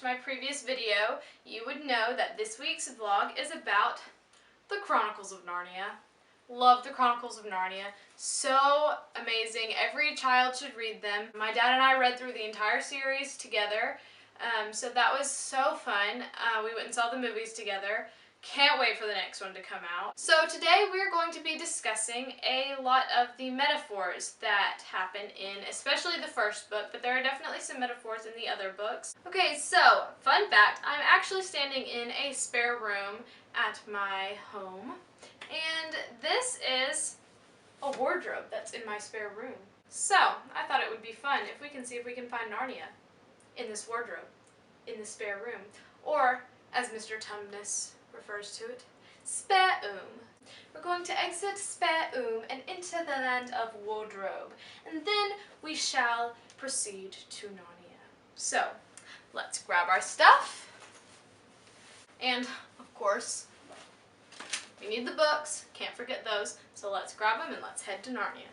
my previous video, you would know that this week's vlog is about the Chronicles of Narnia. Love the Chronicles of Narnia. So amazing. Every child should read them. My dad and I read through the entire series together, so that was so fun. We went and saw the movies together. Can't wait for the next one to come out. So today we're going to be discussing a lot of the metaphors that happen in especially the first book, but there are definitely some metaphors in the other books. Okay, so fun fact, I'm actually standing in a spare room at my home, and this is a wardrobe that's in my spare room. So I thought it would be fun if we can see if we can find Narnia in this wardrobe, in the spare room, or as Mr. Tumnus refers to it, Spare-oom. We're going to exit Spare-oom and into the land of wardrobe, and then we shall proceed to Narnia. So, let's grab our stuff, and of course, we need the books, can't forget those, so let's grab them and let's head to Narnia.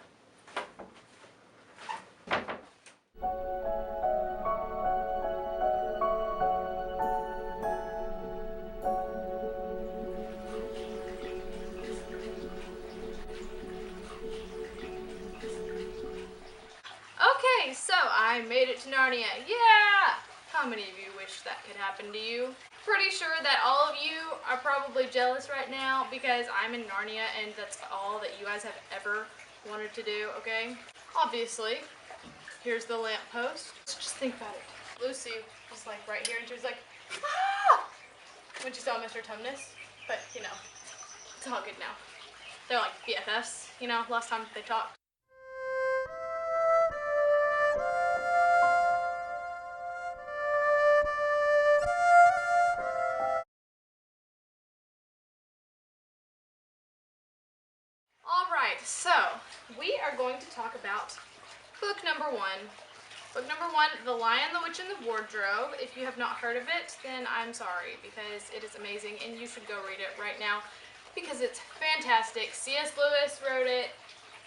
Okay, so I made it to Narnia. Yeah! How many of you wish that could happen to you? Pretty sure that all of you are probably jealous right now because I'm in Narnia and that's all that you guys have ever wanted to do, okay? Obviously, here's the lamppost. Just think about it. Lucy was like right here and she was like, ah! When she saw Mr. Tumnus. But, you know, it's all good now. They're like BFFs, you know, last time they talked. Alright, so we are going to talk about book number one. Book number one, The Lion, the Witch, and the Wardrobe. If you have not heard of it, then I'm sorry, because it is amazing and you should go read it right now because it's fantastic. C.S. Lewis wrote it.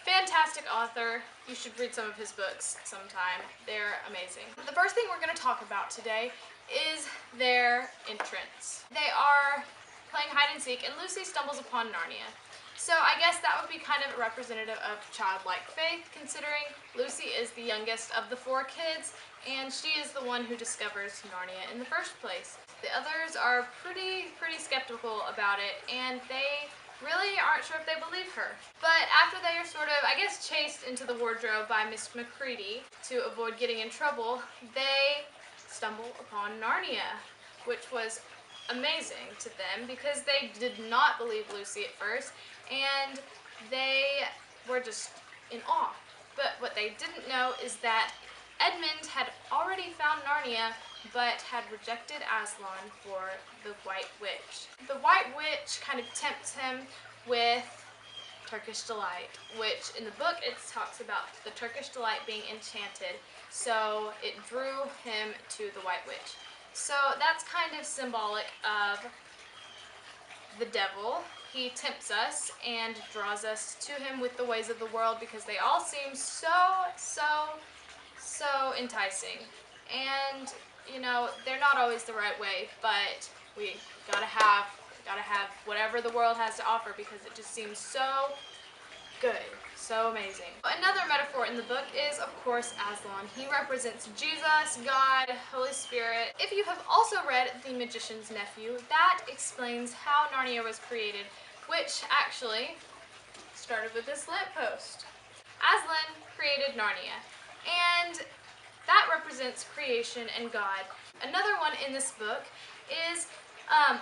Fantastic author. You should read some of his books sometime. They're amazing. The first thing we're going to talk about today is their entrance. They are playing hide and seek and Lucy stumbles upon Narnia. So I guess that would be kind of representative of childlike faith, considering Lucy is the youngest of the four kids, and she is the one who discovers Narnia in the first place. The others are pretty skeptical about it, and they really aren't sure if they believe her. But after they are sort of, I guess, chased into the wardrobe by Miss Macready to avoid getting in trouble, they stumble upon Narnia, which was amazing to them because they did not believe Lucy at first, and they were just in awe. But what they didn't know is that Edmund had already found Narnia, but had rejected Aslan for the White Witch. The White Witch kind of tempts him with Turkish delight, which in the book it talks about the Turkish delight being enchanted, so it drew him to the White Witch. So that's kind of symbolic of the devil. He tempts us and draws us to him with the ways of the world because they all seem so enticing. And, you know, they're not always the right way, but we gotta have whatever the world has to offer because it just seems so good, so amazing. Another metaphor in the book is, of course, Aslan. He represents Jesus, God, Holy Spirit. If you have also read The Magician's Nephew, that explains how Narnia was created, which actually started with this lamppost. Aslan created Narnia, and that represents creation and God. Another one in this book is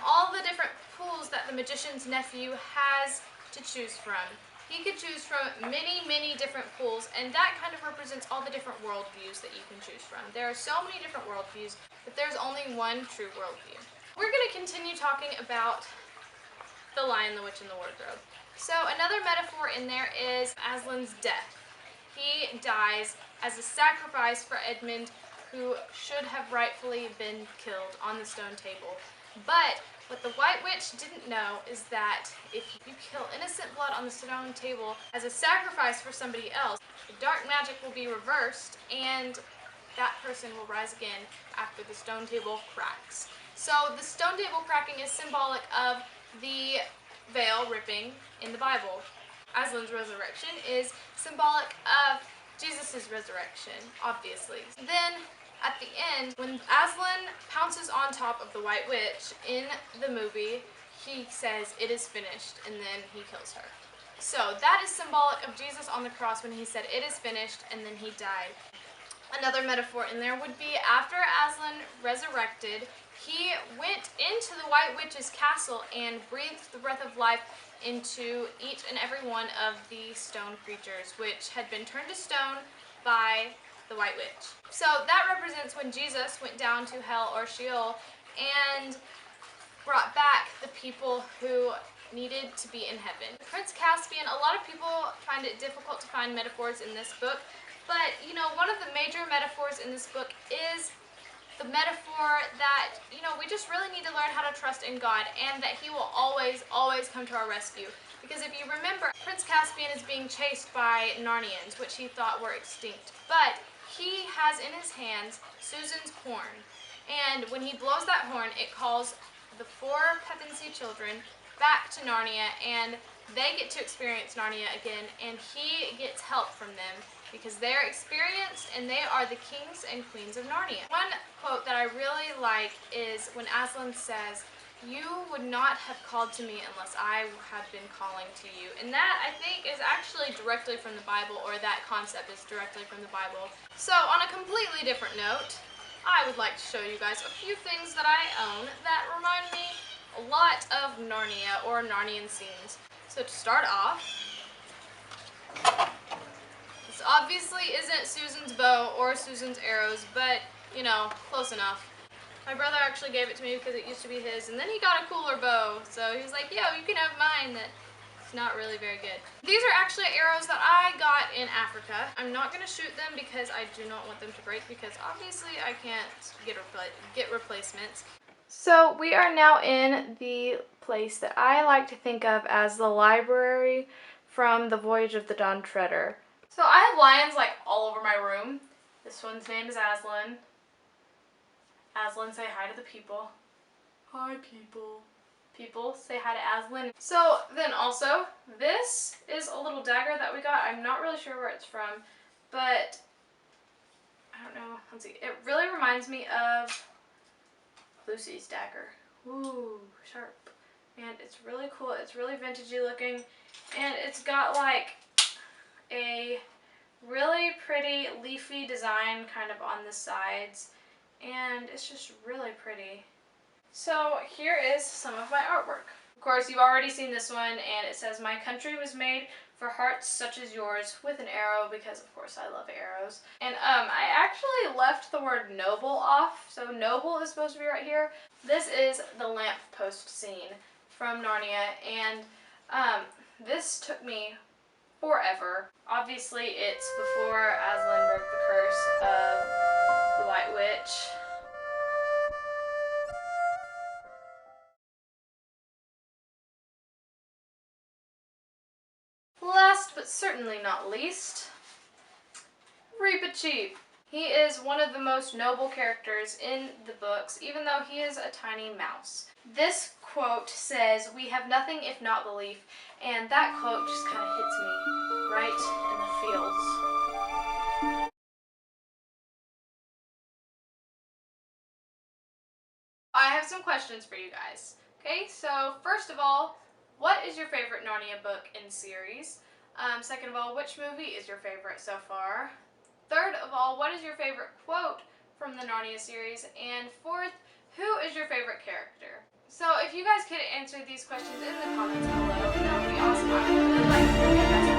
all the different pools that the Magician's Nephew has to choose from. He could choose from many different pools, and that kind of represents all the different worldviews that you can choose from. There are so many different worldviews, but there's only one true worldview. We're going to continue talking about The Lion, the Witch, and the Wardrobe. So another metaphor in there is Aslan's death. He dies as a sacrifice for Edmund, who should have rightfully been killed on the stone table. But what the White Witch didn't know is that if you kill innocent blood on the stone table as a sacrifice for somebody else, the dark magic will be reversed and that person will rise again after the stone table cracks. So the stone table cracking is symbolic of the veil ripping in the Bible. Aslan's resurrection is symbolic of Jesus' resurrection, obviously. Then, at the end, when Aslan pounces on top of the White Witch in the movie, he says, "It is finished," and then he kills her. So that is symbolic of Jesus on the cross when he said, "It is finished," and then he died. Another metaphor in there would be after Aslan resurrected, he went into the White Witch's castle and breathed the breath of life into each and every one of the stone creatures, which had been turned to stone by the White Witch. So that represents when Jesus went down to hell or Sheol and brought back the people who needed to be in heaven. Prince Caspian, a lot of people find it difficult to find metaphors in this book, but one of the major metaphors in this book is the metaphor that, we just really need to learn how to trust in God and that he will always, always come to our rescue. Because if you remember, Prince Caspian is being chased by Narnians, which he thought were extinct. But he has in his hands Susan's horn. And when he blows that horn, it calls the 4 Pevensey children back to Narnia, and they get to experience Narnia again, and he gets help from them because they're experienced and they are the kings and queens of Narnia. One quote that I really like is when Aslan says, "You would not have called to me unless I had been calling to you." And that, I think, is actually directly from the Bible, or that concept is directly from the Bible. So, on a completely different note, I would like to show you guys a few things that I own that remind me a lot of Narnia or Narnian scenes. So to start off, this obviously isn't Susan's bow or Susan's arrows, but, close enough. My brother actually gave it to me because it used to be his, and then he got a cooler bow, so he was like, "Yo, you can have mine that's not really very good." These are actually arrows that I got in Africa. I'm not going to shoot them because I do not want them to break, because obviously I can't get replacements. So we are now in the place that I like to think of as the library from The Voyage of the Dawn Treader. So I have lions all over my room. This one's name is Aslan. Aslan, say hi to the people. Hi, people. People, say hi to Aslan. So then also, this is a little dagger that we got. I'm not really sure where it's from, but I don't know. Let's see. It really reminds me of Lucy's dagger. Ooh, sharp. And it's really cool. It's really vintagey looking, and it's got a really pretty leafy design kind of on the sides, and it's just really pretty. So here is some of my artwork. Of course, you've already seen this one, and it says, "My country was made for hearts such as yours," with an arrow, because of course I love arrows. And I actually left the word noble off, so noble is supposed to be right here. This is the lamppost scene from Narnia, and this took me forever. Obviously, it's before Aslan broke the curse of the White Witch. Last but certainly not least, Reepicheep. He is one of the most noble characters in the books, even though he is a tiny mouse. This quote says, "We have nothing if not belief," and that quote just kind of hits me right in the feels. I have some questions for you guys. Okay, so first of all, what is your favorite Narnia book in series? Second of all, which movie is your favorite so far? Third of all, what is your favorite quote from the Narnia series? And fourth, who is your favorite character? So if you guys could answer these questions in the comments below, that would be awesome. I would really like to hear your guys'